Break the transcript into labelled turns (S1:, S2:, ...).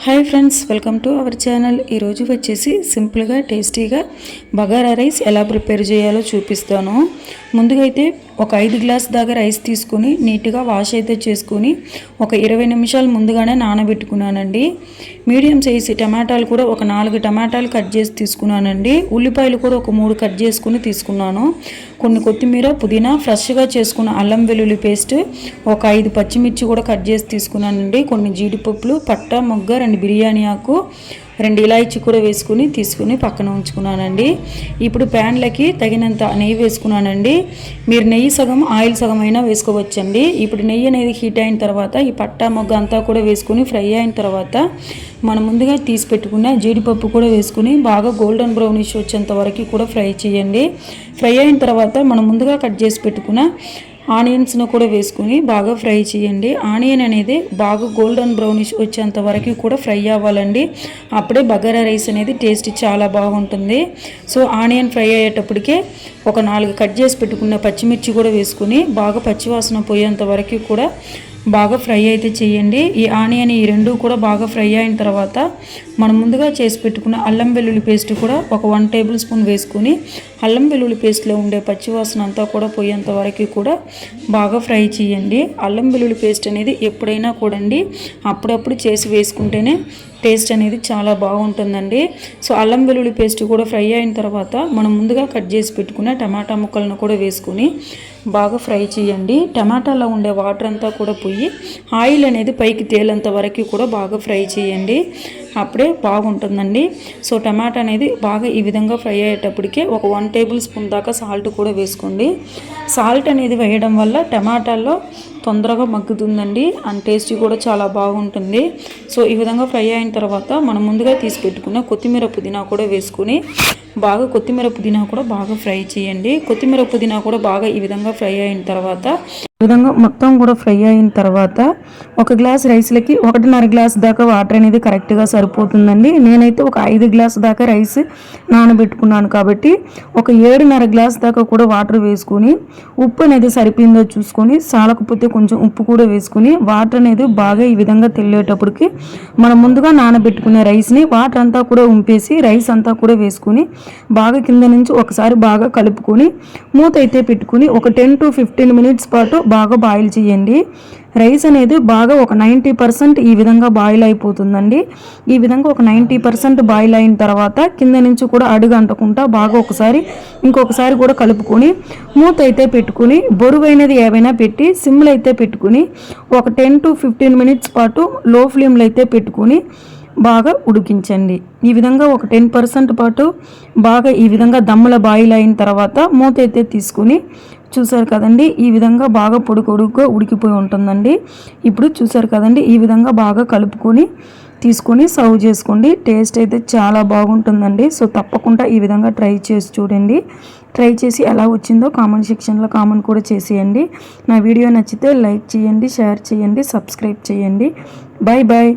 S1: Hi friends, welcome to our channel. ఈరోజు వచ్చేసి సింపుల్గా టేస్టీగా బగారా రైస్ ఎలా ప్రిపేర్ చేయాలో చూపిస్తాను. ముందుగా అయితే ఒక 5 గ్లాస్ దాకా రైస్ తీసుకుని నీట్గా వాష్ అయితే చేసుకుని ఒక 20 నిమిషాలు ముందుగానే నానబెట్టుకున్నానండి. మీడియం సైజు టమాటాలు కూడా ఒక 4 టమాటాలు కట్ చేసి తీసుకున్నానండి. ఉల్లిపాయలు కూడా ఒక 3 కట్ చేసుకుని తీసుకున్నాను. కొన్ని కొత్తిమీర, పుదీనా, ఫ్రెష్గా చేసుకున్న అల్లం వెల్లుల్లి పేస్ట్, ఒక 5 పచ్చిమిర్చి కూడా కట్ చేసి తీసుకున్నానండి. కొన్ని జీడిపప్పులు, పట్ట, మొగ్గ, 2 బిర్యానీ ఆకు, 2 ఇలాచి కూడా తీసుకుని పక్కన ఉంచుకున్నానండి. ఇప్పుడు ప్యాన్లకి తగినంత నెయ్యి వేసుకున్నానండి. మీరు నెయ్యి సగం ఆయిల్ సగం అయినా వేసుకోవచ్చండి. ఇప్పుడు నెయ్యి అనేది హీట్ అయిన తర్వాత ఈ పట్టా మొగ్గ అంతా కూడా వేసుకుని ఫ్రై అయిన తర్వాత మనం ముందుగా తీసి పెట్టుకున్న జీడిపప్పు కూడా వేసుకుని బాగా గోల్డెన్ బ్రౌనిష్ వచ్చేంత వరకు కూడా ఫ్రై చేయండి. ఫ్రై అయిన తర్వాత మనం ముందుగా కట్ చేసి పెట్టుకున్న ఆనియన్స్ను కూడా వేసుకుని బాగా ఫ్రై చేయండి. ఆనియన్ అనేది బాగా గోల్డెన్ బ్రౌనిష్ వచ్చేంత వరకు కూడా ఫ్రై అవ్వాలండి. అప్పుడే బగారా రైస్ అనేది టేస్ట్ చాలా బాగుంటుంది. సో ఆనియన్ ఫ్రై అయ్యేటప్పటికే ఒక 4 కట్ చేసి పెట్టుకున్న పచ్చిమిర్చి కూడా వేసుకుని బాగా పచ్చివాసన పోయేంత వరకు కూడా బాగా ఫ్రై అయితే చేయండి. ఈ ఆనియన్ ఈ రెండు కూడా బాగా ఫ్రై అయిన తర్వాత మనం ముందుగా చేసి పెట్టుకున్న అల్లం వెల్లుల్లి పేస్ట్ కూడా ఒక 1 టేబుల్ స్పూన్ వేసుకుని అల్లం వెల్లుల్లి పేస్ట్లో ఉండే పచ్చివాసన అంతా కూడా పోయేంత వరకు కూడా బాగా ఫ్రై చేయండి. అల్లం వెల్లుల్లి పేస్ట్ అనేది ఎప్పుడైనా కూడండి అప్పుడప్పుడు చేసి వేసుకుంటేనే టేస్ట్ అనేది చాలా బాగుంటుందండి. సో అల్లం వెల్లుల్లి పేస్ట్ కూడా ఫ్రై అయిన తర్వాత మనం ముందుగా కట్ చేసి పెట్టుకున్న టమాటా ముక్కలను కూడా వేసుకుని బాగా ఫ్రై చేయండి. టమాటాలో ఉండే వాటర్ అంతా కూడా పోయి ఆయిల్ అనేది పైకి తేలేంత వరకు కూడా బాగా ఫ్రై చేయండి. అప్పుడే బాగుంటుందండి. సో టమాటా అనేది బాగా ఈ విధంగా ఫ్రై అయ్యేటప్పటికే ఒక 1 టేబుల్ స్పూన్ దాకా సాల్ట్ కూడా వేసుకోండి. సాల్ట్ అనేది వేయడం వల్ల టమాటాల్లో తొందరగా మగ్గుతుందండి. అండ్ టేస్ట్ కూడా చాలా బాగుంటుంది. సో ఈ విధంగా ఫ్రై అయిన తర్వాత మనం ముందుగా తీసి పెట్టుకున్న కొత్తిమీర, పుదీనా కూడా వేసుకుని బాగా కొత్తిమీర, పుదీనా కూడా బాగా ఫ్రై చేయండి. కొత్తిమీర, పుదీనా కూడా బాగా ఈ విధంగా ఫ్రై అయిన తర్వాత విధంగా మొత్తం కూడా ఫ్రై అయిన తర్వాత ఒక గ్లాస్ రైస్లకి 1.5 గ్లాస్ దాకా వాటర్ అనేది కరెక్ట్గా సరిపోతుందండి. నేనైతే ఒక 5 గ్లాస్ దాకా రైస్ నానబెట్టుకున్నాను కాబట్టి ఒక 7.5 గ్లాస్ దాకా కూడా వాటర్ వేసుకొని ఉప్పు అనేది సరిపోయిందో చూసుకొని సాలకపోతే కొంచెం ఉప్పు కూడా వేసుకుని వాటర్ అనేది బాగా ఈ విధంగా తెల్లేటప్పటికి మనం ముందుగా నానబెట్టుకునే రైస్ని వాటర్ అంతా కూడా ఉంపేసి రైస్ అంతా కూడా వేసుకుని బాగా కింద నుంచి ఒకసారి బాగా కలుపుకొని మూత అయితే పెట్టుకుని ఒక 10 to 15 మినిట్స్ పాటు బాగా బాయిల్ చేయండి. రైస్ అనేది బాగా ఒక 90% ఈ విధంగా బాయిల్ అయిపోతుందండి. ఈ విధంగా ఒక 90% బాయిల్ అయిన తర్వాత కింద నుంచి కూడా అడుగు అంటకుండా బాగా ఇంకొకసారి కూడా కలుపుకొని మూత అయితే పెట్టుకుని బొరువైనది ఏవైనా పెట్టి సిమ్లో అయితే పెట్టుకుని ఒక 10 to 15 మినిట్స్ పాటు లో ఫ్లేమ్లో అయితే పెట్టుకుని బాగా ఉడికించండి. ఈ విధంగా ఒక 10% పాటు బాగా ఈ విధంగా దమ్ముల బాయిల్ అయిన తర్వాత మూత అయితే తీసుకుని చూసారు కదండి, ఈ విధంగా బాగా పొడుగుగా ఉడికిపోయి ఉంటుందండి. ఇప్పుడు చూసారు కదండి, ఈ విధంగా బాగా కలుపుకొని తీసుకొని సర్వ్ చేసుకోండి. టేస్ట్ అయితే చాలా బాగుంటుందండి. సో తప్పకుండా ఈ విధంగా ట్రై చేసి చూడండి. ట్రై చేసి ఎలా వచ్చిందో కామెంట్ సెక్షన్లో కామెంట్ కూడా చేసేయండి. నా వీడియో నచ్చితే లైక్ చేయండి, షేర్ చేయండి, సబ్స్క్రైబ్ చేయండి. Bye bye.